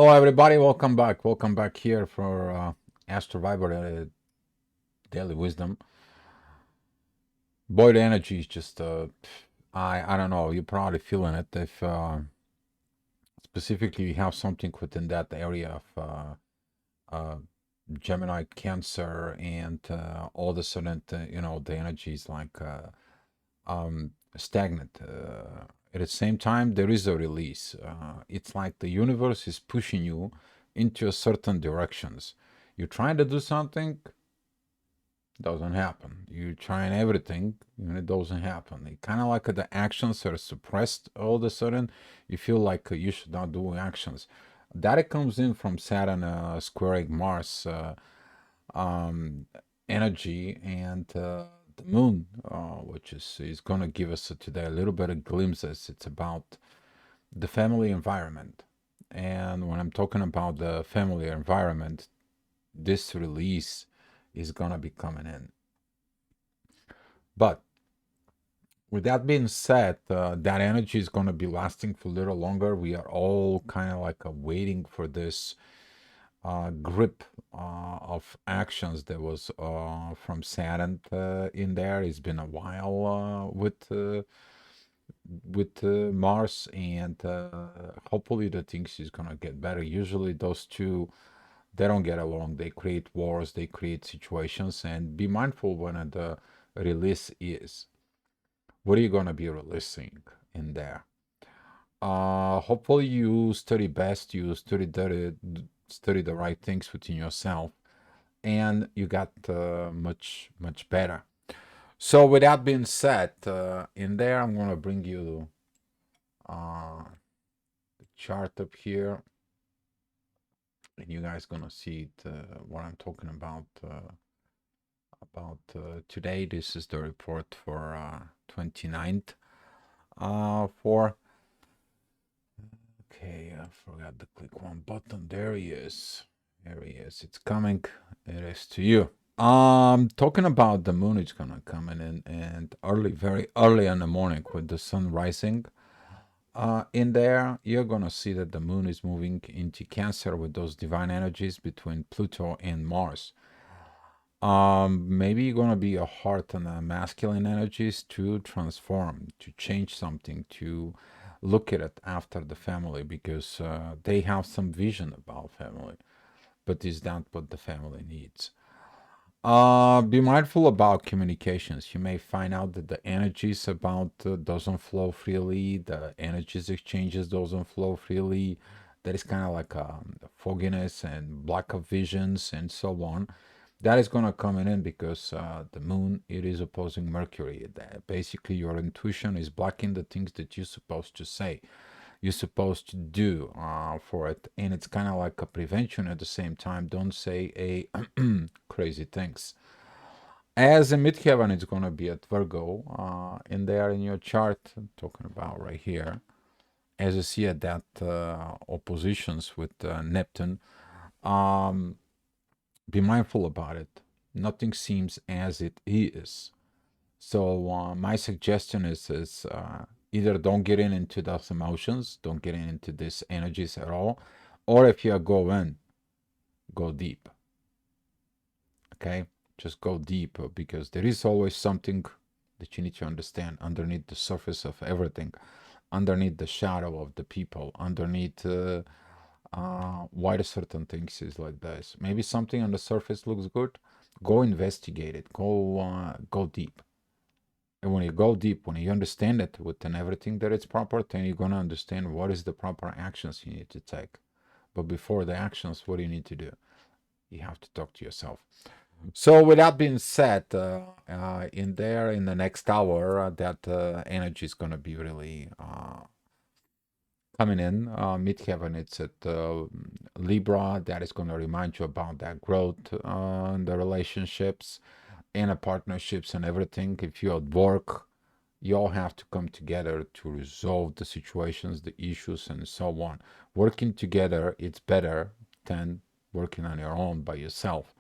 Hello, everybody. Welcome back. Welcome back here for Astro Viber Daily Wisdom. Boy, the energy is just I don't know. You're probably feeling it. If specifically you have something within that area of uh, Gemini, Cancer, and all of a sudden, the energy is like stagnant. At the same time, there is a release. It's like the universe is pushing you into a certain directions. You're trying to do something, doesn't happen. You're trying everything, and it doesn't happen. It kind of like the actions are suppressed all of a sudden. You feel like you should not do actions. That it comes in from Saturn squaring Mars um, energy and the moon, which is going to give us today a little bit of glimpses. It's about the family environment. And when I'm talking about the family environment, this release is going to be coming in. But with that being said, that energy is going to be lasting for a little longer. We are all kind of like waiting for this grip of actions that was from Saturn in there. It's been a while with Mars, and hopefully the things is gonna get better. Usually those two they don't get along. They create wars. They create situations. And be mindful when the release is. What are you gonna be releasing in there? Hopefully you study best. You study the right things within yourself, and you got much better. So with that being said, in there I'm gonna bring you the chart up here, and you guys gonna see it, what I'm talking about. Today, this is the report for 29th. For okay, I forgot to click one button. There he is. There he is. It's coming. It is to you. Talking about the moon, it's gonna come in and early, very early in the morning with the sun rising. In there, you're gonna see that the moon is moving into Cancer with those divine energies between Pluto and Mars. Maybe you're gonna be a heart and a masculine energies to transform, to change something, to look at it after the family because they have some vision about family, but is that what the family needs? Be mindful about communications. You may find out that the energies about doesn't flow freely. The energies exchanges doesn't flow freely. That is kind of like fogginess and lack of visions and so on. That is going to come in because the moon it is opposing Mercury. That basically, your intuition is blocking the things that you're supposed to say, you're supposed to do for it, and it's kind of like a prevention at the same time. Don't say a crazy things. As in midheaven, it's going to be at Virgo, in there in your chart, I'm talking about right here. As you see at that oppositions with Neptune, um, be mindful about it. Nothing seems as it is. So my suggestion is either don't get into those emotions, don't get into these energies at all, or if you go in, go deep. Okay, just go deep because there is always something that you need to understand underneath the surface of everything, underneath the shadow of the people, underneath why the certain things is like this. Maybe something on the surface looks good. Go investigate it. Go deep. And when you go deep, when you understand it within everything that it's proper, then you're gonna understand what is the proper actions you need to take. But before the actions, what do you need to do? You have to talk to yourself. So with that being said, in there in the next hour, that energy is gonna be really coming in. Midheaven, it's at Libra. That is gonna remind you about that growth in the relationships and the partnerships and everything. If you're at work, you all have to come together to resolve the situations, the issues, and so on. Working together, it's better than working on your own by yourself.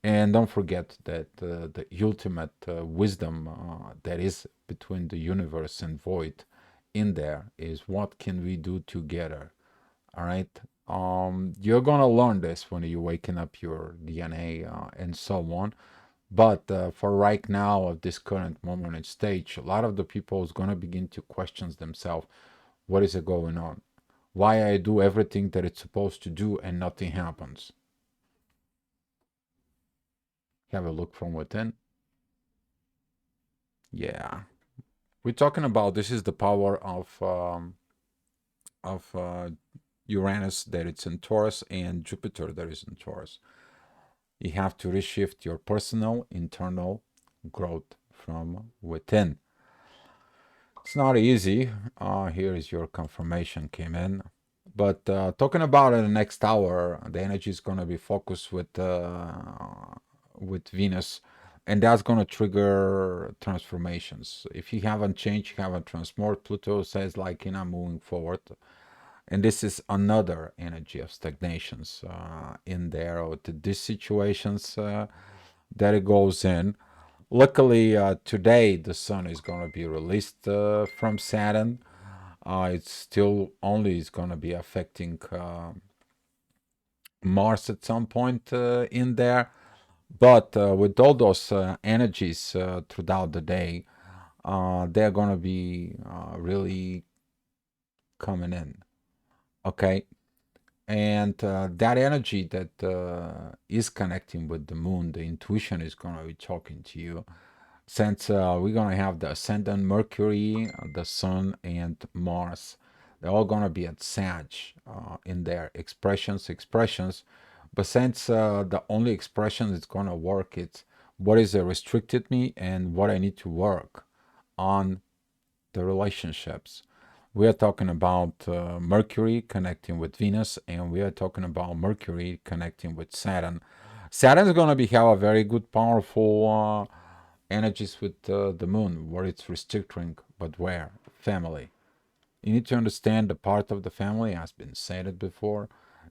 And don't forget that the ultimate wisdom that is between the universe and void in there is what can we do together? All right. You're gonna learn this when you waken up your DNA and so on. But for right now, at this current moment and stage, a lot of the people is gonna begin to question themselves, what is it going on? Why I do everything that it's supposed to do and nothing happens? Have a look from within. Yeah, we're talking about this is the power of Uranus that it's in Taurus and Jupiter that is in Taurus. You have to reshift your personal internal growth from within. It's not easy. Here is your confirmation came in. But talking about in the next hour, the energy is going to be focused with Venus, and that's going to trigger transformations. If you haven't changed, you haven't transformed. Pluto says like, moving forward, and this is another energy of stagnations in there with these situations that it goes in. Luckily, today the sun is going to be released from Saturn. It's still only is going to be affecting Mars at some point in there, but with all those energies throughout the day, they're going to be really coming in. Okay, and that energy that is connecting with the moon, the intuition is going to be talking to you. Since we're going to have the ascendant Mercury, the Sun, and Mars, they're all going to be at Sag in their expressions. But since the only expression that's going to work is what is restricted me and what I need to work on the relationships. We are talking about Mercury connecting with Venus, and we are talking about Mercury connecting with Saturn. Saturn is going to be have a very good, powerful energies with the moon, where it's restricting, but where? Family. You need to understand the part of the family, has been said it before.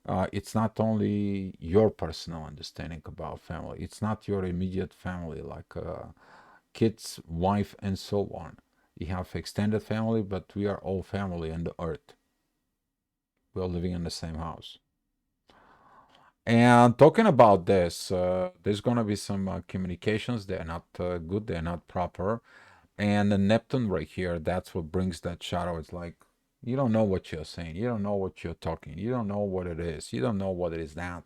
It's not only your personal understanding about family, it's not your immediate family, like kids, wife, and so on. You have extended family, but we are all family on the earth. We're all living in the same house. And talking about this, there's going to be some communications. They're not good, they're not proper. And the Neptune right here, that's what brings that shadow. It's like, you don't know what you're saying. You don't know what you're talking. You don't know what it is. You don't know what it is that.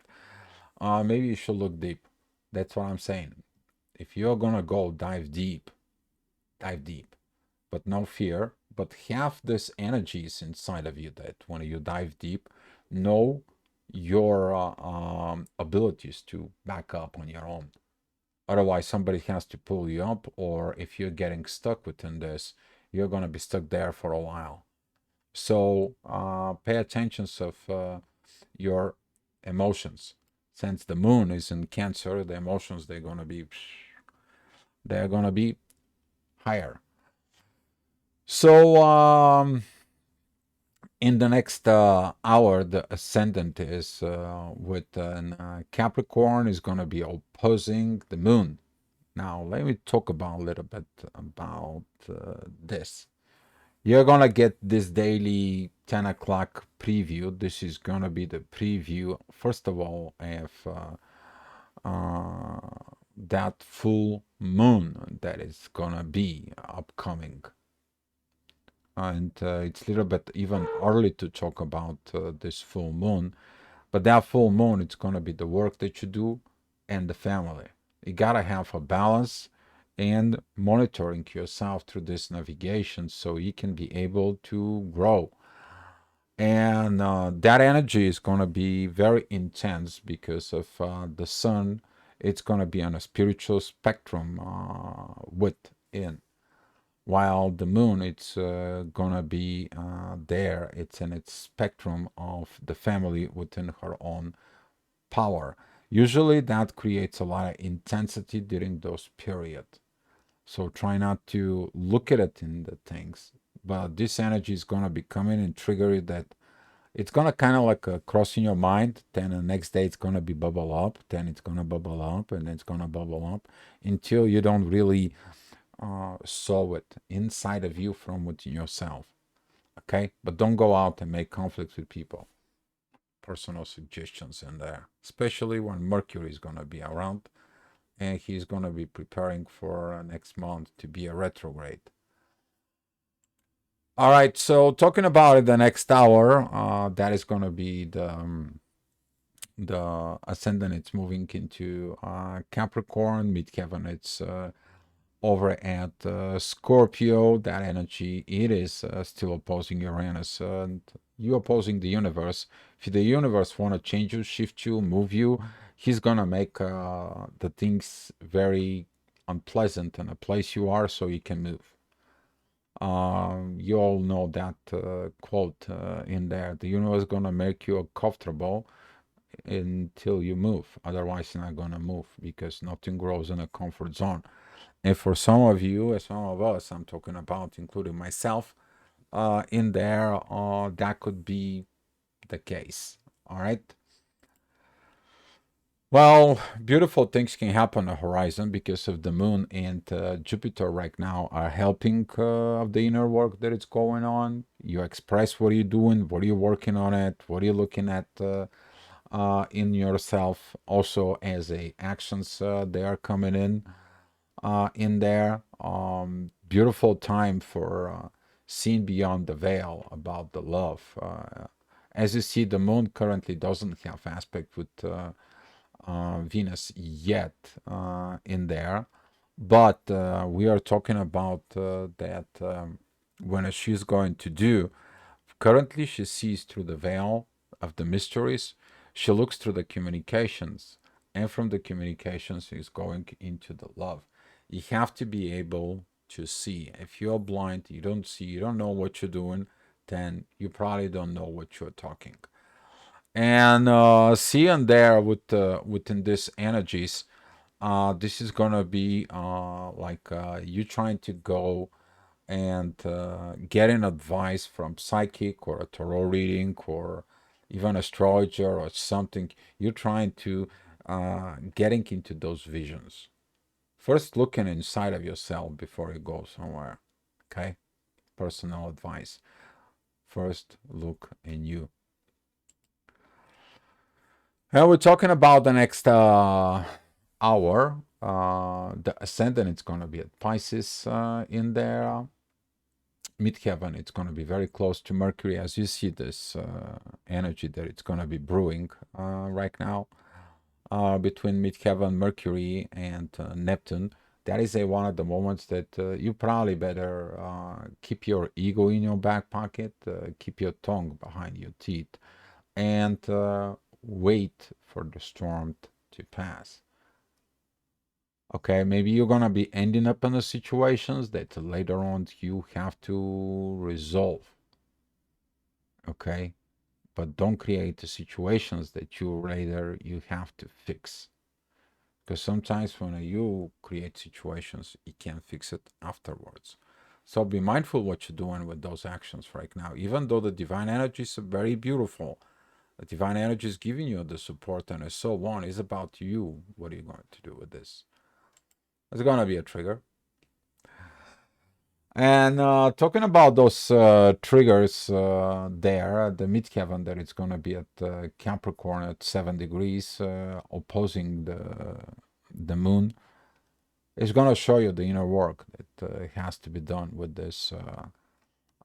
Maybe you should look deep. That's what I'm saying. If you're going to go dive deep, dive deep. But no fear. But have this energies inside of you that when you dive deep, know your abilities to back up on your own. Otherwise, somebody has to pull you up, or if you're getting stuck within this, you're going to be stuck there for a while. So pay attention of your emotions. Since the moon is in Cancer, the emotions they're going to be higher. So in the next hour, the ascendant is with Capricorn is going to be opposing the moon. Now, let me talk about a little bit about this. You're going to get this daily 10 o'clock preview. This is going to be the preview, first of all, of uh, that full moon that is going to be upcoming. And it's a little bit even early to talk about this full moon. But that full moon, it's going to be the work that you do and the family. You got to have a balance and monitoring yourself through this navigation so you can be able to grow. And that energy is going to be very intense because of the sun. It's going to be on a spiritual spectrum within. While the moon, it's going to be there. It's in its spectrum of the family within her own power. Usually that creates a lot of intensity during those periods. So try not to look at it in the things. But this energy is going to be coming and trigger it that it's going to kind of like cross in your mind. Then the next day it's going to be bubble up. Then it's going to bubble up and then it's going to bubble up until you don't really solve it inside of you from within yourself. Okay? But don't go out and make conflicts with people. personal suggestions in there, especially when Mercury is going to be around and he's going to be preparing for next month to be a retrograde. All right, so talking about it, the next hour, that is going to be the ascendant. It's moving into Capricorn, midheaven. It's over at Scorpio. That energy, it is still opposing Uranus, and you opposing the universe. If the universe want to change you, shift you, move you, he's gonna make the things very unpleasant in a place you are, so you can move. You all know that quote in there. The universe is gonna make you comfortable until you move. Otherwise, you're not gonna move because nothing grows in a comfort zone. And for some of you, and some of us, I'm talking about, including myself, in there, that could be the case. All right. Well, beautiful things can happen on the horizon because of the moon and Jupiter right now are helping of the inner work that is going on. You express what you're doing, what are you working on it, what are you looking at in yourself. Also, as a actions, they are coming in there. Beautiful time for seeing beyond the veil about the love. As you see, the moon currently doesn't have aspect with Venus yet in there, but we are talking about that when she's going to do. Currently, she sees through the veil of the mysteries. She looks through the communications, and from the communications is going into the love. You have to be able to see. If you're blind, you don't see, you don't know what you're doing, then you probably don't know what you're talking. And seeing there with within these energies, this is gonna be like you trying to go and getting advice from psychic or a tarot reading or even astrologer or something. You're trying to getting into those visions. First, looking inside of yourself before you go somewhere. Okay, personal advice. First, look in you. We're talking about the next hour. The ascendant, it's going to be at Pisces in there. Midheaven, it's going to be very close to Mercury. As you see this energy that it's going to be brewing right now between Midheaven, Mercury, and Neptune. That is one of the moments that you probably better keep your ego in your back pocket, keep your tongue behind your teeth, and wait for the storm to pass. Okay, maybe you're gonna be ending up in the situations that later on you have to resolve. Okay, but don't create the situations that you later you have to fix. Because sometimes when you create situations, you can't fix it afterwards. So be mindful what you're doing with those actions right now. Even though the divine energy is very beautiful, the divine energy is giving you the support and so on. It's about you. What are you going to do with this? It's going to be a trigger. And talking about those triggers there, the midheaven that it's going to be at Capricorn at 7 degrees, opposing the moon, is going to show you the inner work that has to be done with this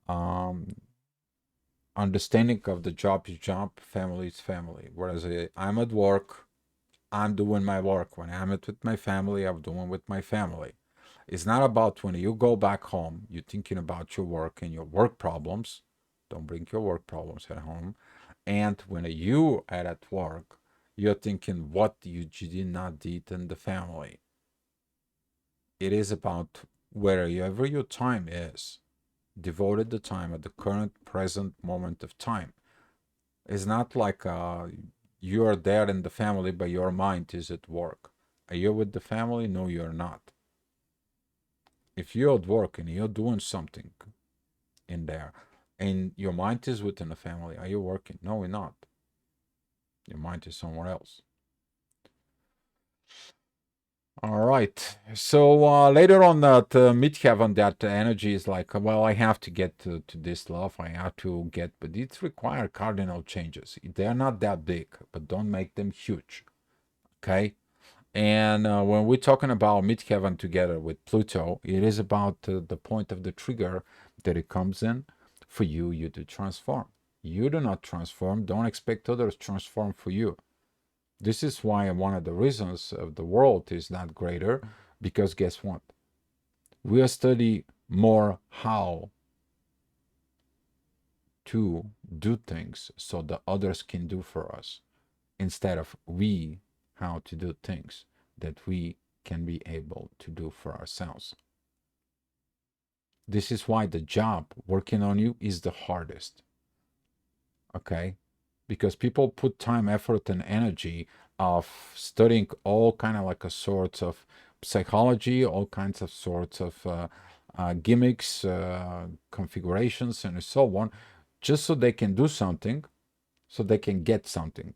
um, understanding of the job is job, family is family. Whereas I'm at work, I'm doing my work. When I'm with my family, I'm doing with my family. It's not about when you go back home, you're thinking about your work and your work problems. Don't bring your work problems at home. And when you are at work, you're thinking what you did not did in the family. It is about wherever your time is, devoted the time at the current present moment of time. It's not like you are there in the family, but your mind is at work. Are you with the family? No, you're not. If you're at work and you're doing something in there and your mind is within the family, are you working? No, you're not. Your mind is somewhere else. All right. So later on that midheaven, that energy is like, well, I have to get to this love. I have to get, but it requires cardinal changes. They're not that big, but don't make them huge. Okay. And when we're talking about midheaven together with Pluto, it is about the point of the trigger that it comes in for you to transform. You do not transform. Don't expect others to transform for you. This is why one of the reasons of the world is not greater, because guess what? We are study more how to do things so that others can do for us, instead of we how to do things that we can be able to do for ourselves. This is why the job working on you is the hardest. Okay, because people put time, effort, and energy of studying all kind of like a sorts of psychology, all kinds of sorts of gimmicks, configurations, and so on, just so they can do something, so they can get something,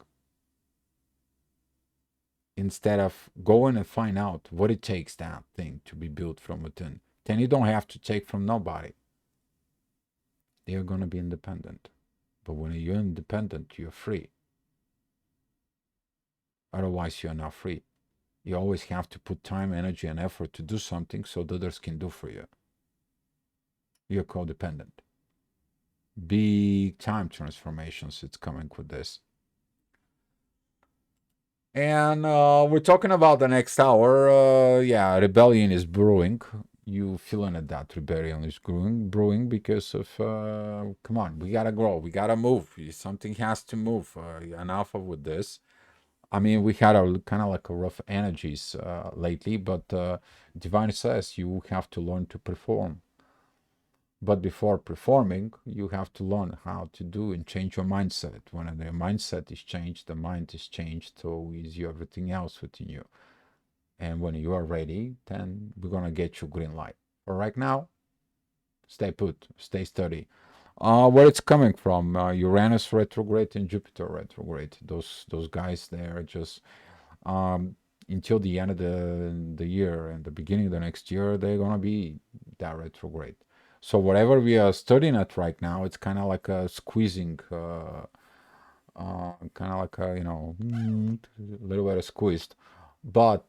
instead of going and find out what it takes that thing to be built from within. Then you don't have to take from nobody. You're going to be independent. But when you're independent, you're free. Otherwise, you're not free. You always have to put time, energy, and effort to do something so that others can do for you. You're codependent. Big time transformations, it's coming with this. And we're talking about the next hour. Yeah, rebellion is brewing. You feeling it, that rebellion is brewing because of, come on, we gotta grow, we gotta move. Something has to move. Enough of with this. I mean, we had a kind of like a rough energies lately, but Divine says you have to learn to perform. But before performing, you have to learn how to do and change your mindset. When the mindset is changed, the mind is changed, so is everything else within you. And when you are ready, then we're gonna get you green light. But right now, stay put, stay steady. Where it's coming from? Uranus retrograde and Jupiter retrograde. Those guys, they are just um, until the end of the year and the beginning of the next year, they're gonna be that retrograde. So whatever we are studying at right now, it's kind of like a squeezing, kind of like a, a little bit of squeezed. But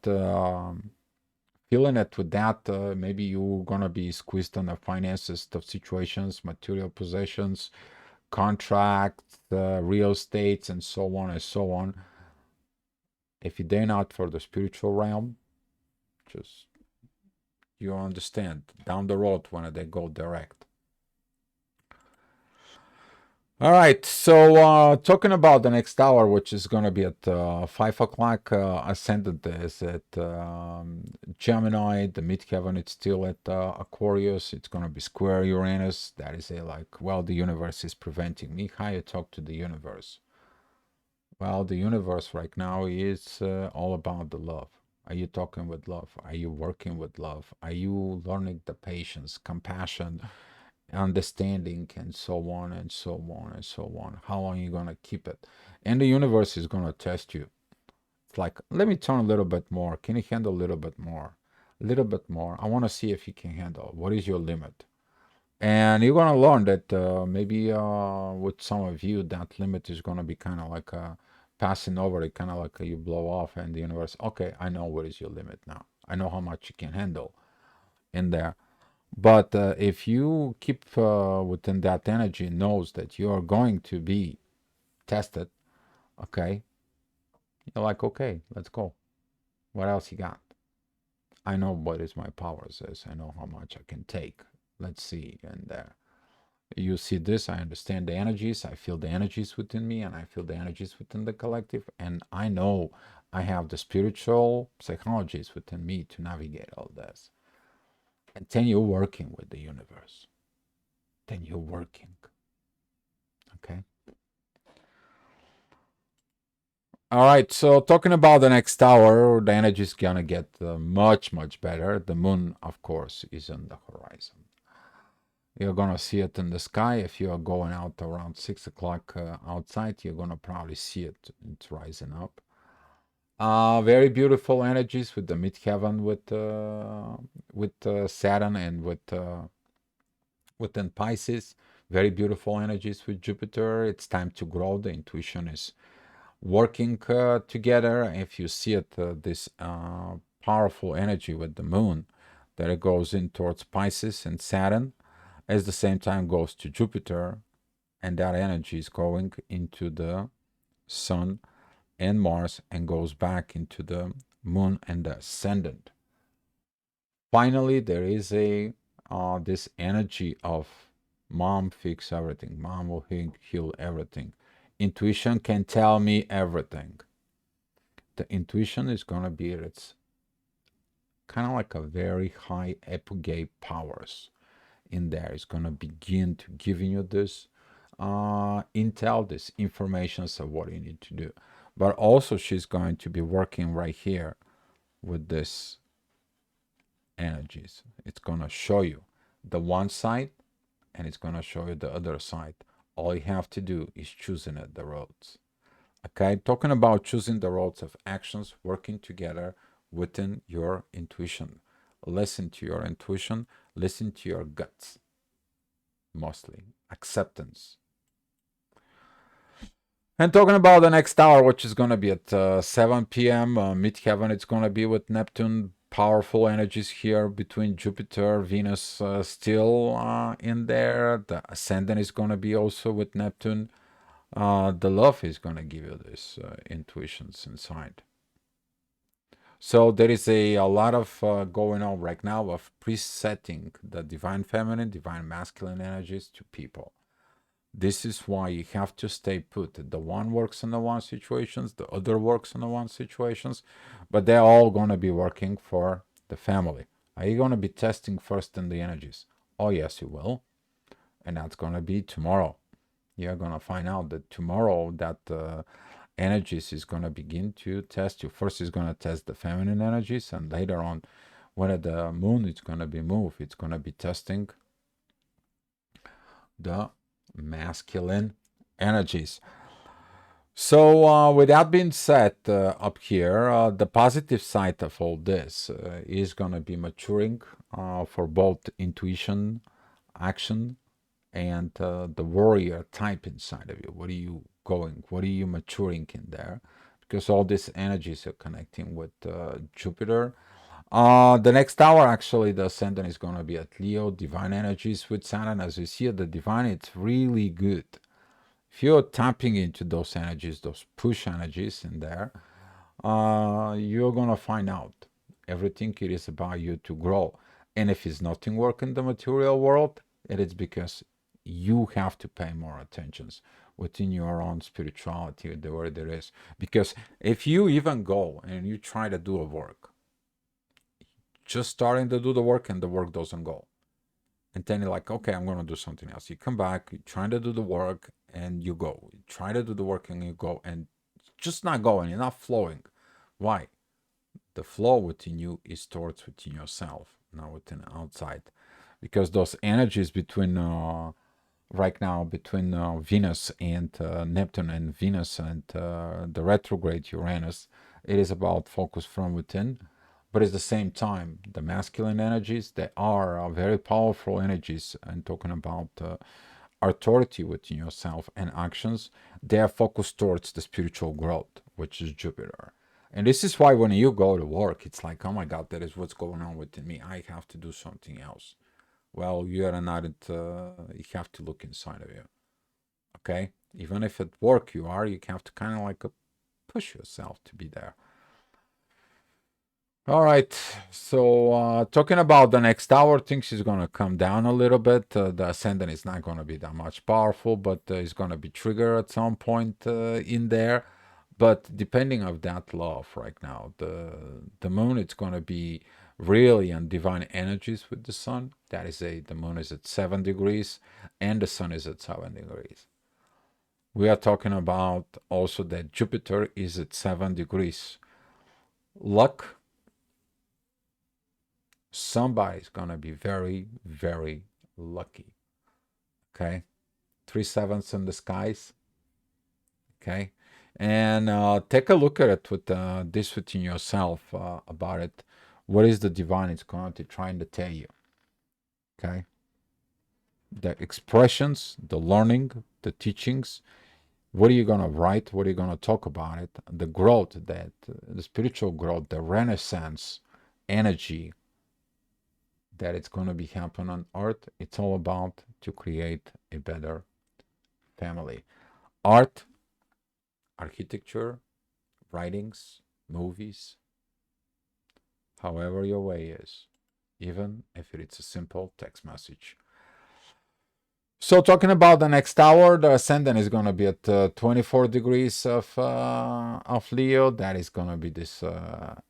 feeling it with that, maybe you're gonna be squeezed on the finances, tough situations, material possessions, contracts, real estates, and so on and so on. If they're not for the spiritual realm, just you understand down the road when they go direct. All right, so talking about the next hour, which is going to be at 5 o'clock, ascendant is at Gemini, the midheaven it's still at Aquarius, it's going to be square Uranus. That is a like, well, the universe is preventing me. How you talk to the universe? Well, the universe right now is all about the love. Are you talking with love? Are you working with love? Are you learning the patience, compassion, understanding, and so on and so on and so on? How long are you going to keep it? And the universe is going to test you. It's like, let me turn a little bit more. Can you handle a little bit more? A little bit more. I want to see if you can handle. What is your limit? And you're gonna learn that maybe with some of you, that limit is gonna be kind of like passing over it, kind of like you blow off, and the universe. Okay, I know what is your limit now. I know how much you can handle in there. But if you keep within that energy, knows that you are going to be tested. Okay, you're like, okay, let's go. What else you got? I know what is my powers is. I know how much I can take. Let's see, and there. You see this, I understand the energies, I feel the energies within me, and I feel the energies within the collective, and I know I have the spiritual psychologies within me to navigate all this. And then you're working with the universe. Then you're working. Okay. All right. So talking about the next hour, the energy is gonna get much, much better. The moon, of course, is on the horizon. You're gonna see it in the sky. If you are going out around 6 o'clock outside, you're gonna probably see it. It's rising up. Very beautiful energies with the midheaven with Saturn and within Pisces. Very beautiful energies with Jupiter. It's time to grow. The intuition is working together. If you see it, this powerful energy with the moon, that it goes in towards Pisces and Saturn, at the same time goes to Jupiter, and that energy is going into the Sun and Mars and goes back into the Moon and the Ascendant. Finally, there is a this energy of mom fix everything. Mom will heal everything. Intuition can tell me everything. The intuition is going to be its kind of like a very high apogee powers in there. It's going to begin to giving you this intel, this informations of what you need to do. But also she's going to be working right here with this energies. It's going to show you the one side and it's going to show you the other side. All you have to do is choosing it, the roads. Okay, talking about choosing the roads of actions, working together within your intuition. Listen to your intuition, listen to your guts, mostly. Acceptance. And talking about the next hour, which is going to be at 7 p.m. Midheaven, it's going to be with Neptune. Powerful energies here between Jupiter, Venus still in there. The ascendant is going to be also with Neptune. The love is going to give you this intuitions inside. So there is a lot of going on right now of presetting the divine feminine, divine masculine energies to people. This is why you have to stay put. The one works in the one situations, the other works in the one situations, but they're all going to be working for the family. Are you going to be testing first in the energies? Oh, yes, you will. And that's going to be tomorrow. You're going to find out that tomorrow that energies is going to begin to test you. First, it's going to test the feminine energies, and later on, when the moon is going to be moved, it's going to be testing the masculine energies. So, with that being said, up here, the positive side of all this is going to be maturing for both intuition, action, and the warrior type inside of you. What are you going? What are you maturing in there? Because all these energies are connecting with Jupiter. The next hour, actually, the ascendant is going to be at Leo, divine energies with Saturn. As you see, the divine, it's really good. If you're tapping into those energies, those push energies in there, you're going to find out everything it is about you to grow. And if it's nothing work in the material world, it is because you have to pay more attention within your own spirituality, where there is. Because if you even go and you try to do a work, just starting to do the work and the work doesn't go. And then you're like, okay, I'm going to do something else. You come back, you're trying to do the work and you go. You try to do the work and you go and it's just not going, you're not flowing. Why? The flow within you is towards within yourself, not within outside. Because those energies between right now between Venus and Neptune and Venus and the retrograde Uranus, it is about focus from within. But at the same time, the masculine energies, they are very powerful energies. And talking about authority within yourself and actions, they are focused towards the spiritual growth, which is Jupiter. And this is why when you go to work, it's like, oh my God, that is what's going on within me. I have to do something else. Well, you are not, you have to look inside of you. Okay? Even if at work you are, you have to kind of like push yourself to be there. All right. So, talking about the next hour, things is going to come down a little bit. The ascendant is not going to be that much powerful, but it's going to be triggered at some point in there. But depending of that love right now, the moon, it's going to be really on divine energies with the sun. That is the moon is at 7 degrees and the sun is at 7 degrees. We are talking about also that Jupiter is at 7 degrees. Luck, somebody's gonna be very, very lucky. Okay, 3 sevens in the skies. Okay, And take a look at it with this within yourself about it. What is the divine is going to trying to tell you? Okay, the expressions, the learning, the teachings. What are you going to write? What are you going to talk about it? The growth, that the spiritual growth, the renaissance energy that it's going to be happening on earth. It's all about to create a better family. Art, architecture, writings, movies, however your way is, even if it's a simple text message. So talking about the next hour, the ascendant is going to be at 24 degrees of Leo. That is going to be this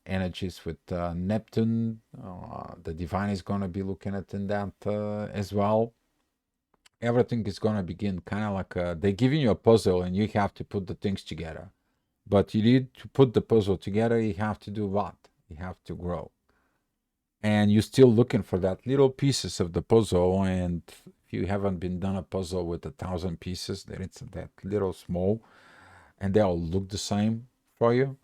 energies with Neptune. The divine is going to be looking at in that as well. Everything is going to begin kind of like they're giving you a puzzle and you have to put the things together. But you need to put the puzzle together. You have to do what? You have to grow. And you're still looking for that little pieces of the puzzle. And if you haven't been done a puzzle with 1,000 pieces, then it's that little small and they all look the same for you.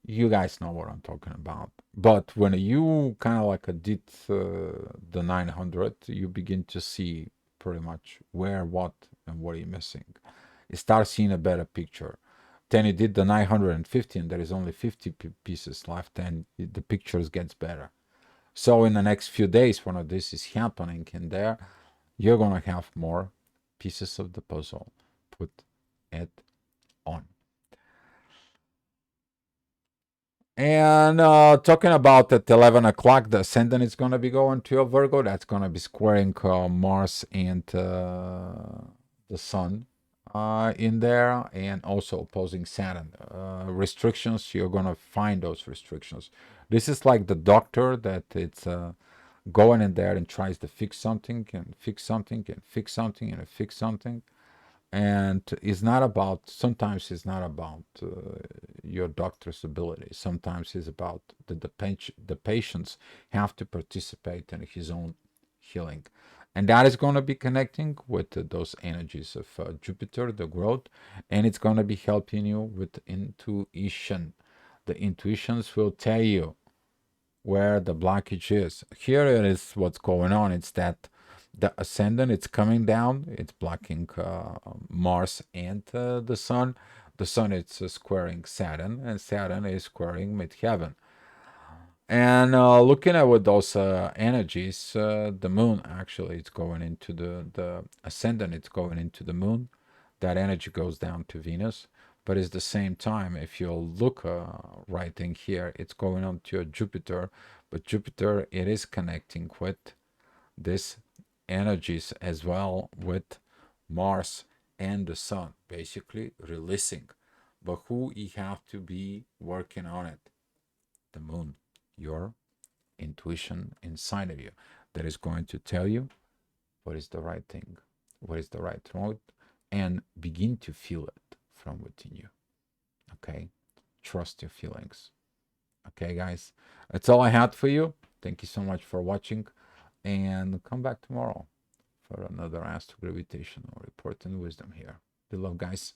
You guys know what I'm talking about. But when you kind of like did the 900, you begin to see pretty much where, what, and what are you missing. You start seeing a better picture. Then you did the 950, and there is only 50 pieces left, and the pictures gets better. So in the next few days, when this is happening in there, you're gonna have more pieces of the puzzle. Put it on. And talking about at 11 o'clock, the ascendant is going to be going to a Virgo. That's going to be squaring Mars and the Sun in there, and also opposing Saturn. Restrictions, you're going to find those restrictions. This is like the doctor that it's going in there and tries to fix something and fix something and fix something and fix something. And it's not about, sometimes it's not about your doctor's ability. Sometimes it's about the patients have to participate in his own healing. And that is going to be connecting with those energies of Jupiter, the growth, and it's going to be helping you with intuition. The intuitions will tell you where the blockage is. Here it is what's going on. It's that the ascendant, it's coming down, it's blocking Mars and the Sun. The Sun is squaring Saturn, and Saturn is squaring midheaven. And looking at with those energies, the moon actually it's going into the ascendant, it's going into the moon. That energy goes down to Venus. But at the same time, if you look right in here, it's going on to a Jupiter. But Jupiter, it is connecting with this energies as well with Mars and the Sun, basically releasing. But who you have to be working on it? The moon, your intuition inside of you that is going to tell you what is the right thing, what is the right road, and begin to feel it from within you. Okay? Trust your feelings. Okay, guys? That's all I had for you. Thank you so much for watching, and come back tomorrow for another Astro Gravitational Report and Wisdom here. Be love, guys.